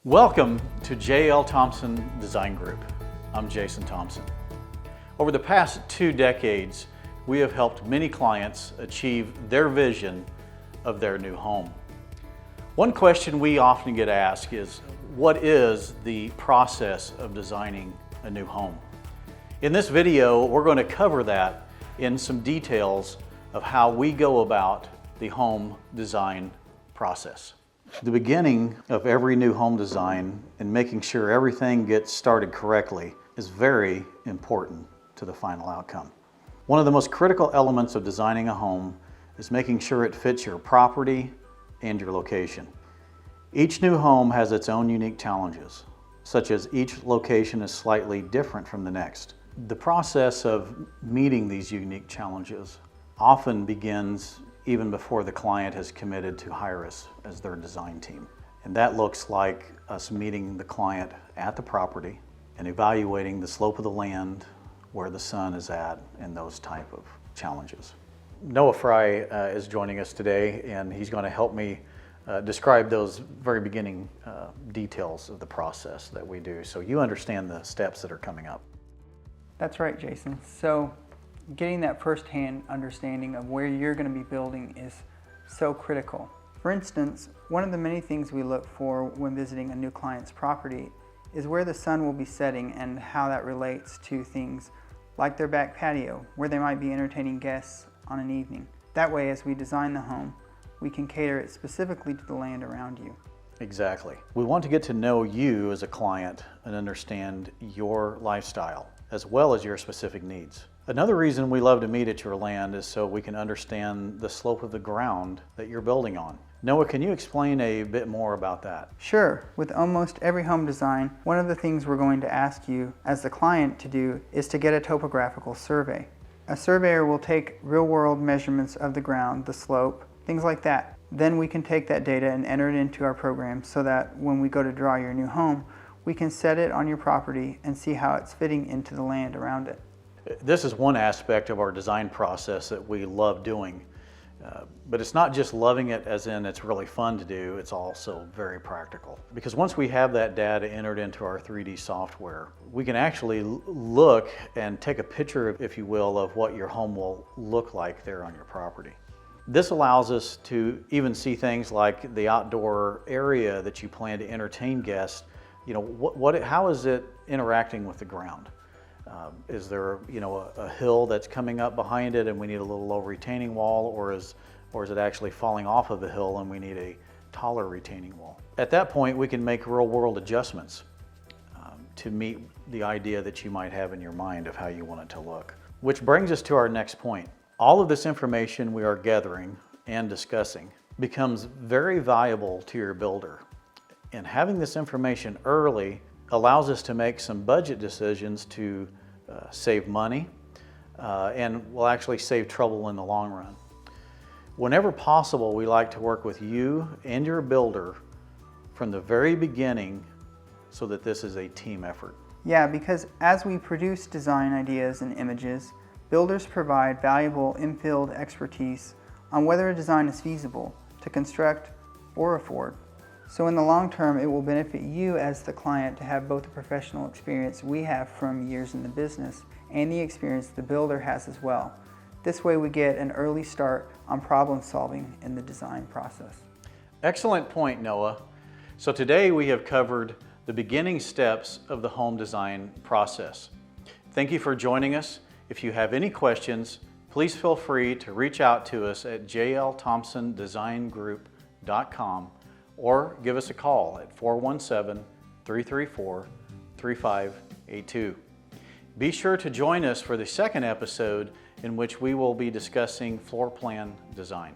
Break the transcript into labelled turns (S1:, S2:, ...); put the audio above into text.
S1: Welcome to J.L. Thompson Design Group. I'm Jason Thompson. Over the past 2 decades, we have helped many clients achieve their vision of their new home. One question we often get asked is, what is the process of designing a new home? In this video, we're going to cover that in some details of how we go about the home design process. The beginning of every new home design and making sure everything gets started correctly is very important to the final outcome. One of the most critical elements of designing a home is making sure it fits your property and your location. Each new home has its own unique challenges, such as each location is slightly different from the next. The process of meeting these unique challenges often begins even before the client has committed to hire us as their design team. And that looks like us meeting the client at the property and evaluating the slope of the land, where the sun is at, and those type of challenges. Noah Fry is joining us today, and he's going to help me describe those very beginning details of the process that we do, so you understand the steps that are coming up.
S2: That's right, Jason. So getting that first-hand understanding of where you're going to be building is so critical. For instance, one of the many things we look for when visiting a new client's property is where the sun will be setting and how that relates to things like their back patio, where they might be entertaining guests on an evening. That way, as we design the home, we can cater it specifically to the land around you.
S1: Exactly. We want to get to know you as a client and understand your lifestyle, as well as your specific needs. Another reason we love to meet at your land is so we can understand the slope of the ground that you're building on. Noah, can you explain a bit more about that?
S2: Sure. With almost every home design, one of the things we're going to ask you as the client to do is to get a topographical survey. A surveyor will take real-world measurements of the ground, the slope, things like that. Then we can take that data and enter it into our program so that when we go to draw your new home, we can set it on your property and see how it's fitting into the land around it.
S1: This is one aspect of our design process that we love doing, but it's not just loving it as in it's really fun to do, it's also very practical. Because once we have that data entered into our 3D software, we can actually look and take a picture, if you will, of what your home will look like there on your property. This allows us to even see things like the outdoor area that you plan to entertain guests. You know, how is it interacting with the ground? Is there, a hill that's coming up behind it and we need a little low retaining wall, or is it actually falling off of the hill and we need a taller retaining wall? At that point, we can make real-world adjustments to meet the idea that you might have in your mind of how you want it to look. Which brings us to our next point. All of this information we are gathering and discussing becomes very valuable to your builder. And having this information early allows us to make some budget decisions to save money and will actually save trouble in the long run. Whenever possible, we like to work with you and your builder from the very beginning so that this is a team effort.
S2: Yeah, because as we produce design ideas and images, builders provide valuable in-field expertise on whether a design is feasible to construct or afford. So in the long term, it will benefit you as the client to have both the professional experience we have from years in the business and the experience the builder has as well. This way we get an early start on problem solving in the design process.
S1: Excellent point, Noah. So today we have covered the beginning steps of the home design process. Thank you for joining us. If you have any questions, please feel free to reach out to us at jlthompsondesigngroup.com or give us a call at 417-334-3582. Be sure to join us for the second episode in which we will be discussing floor plan design.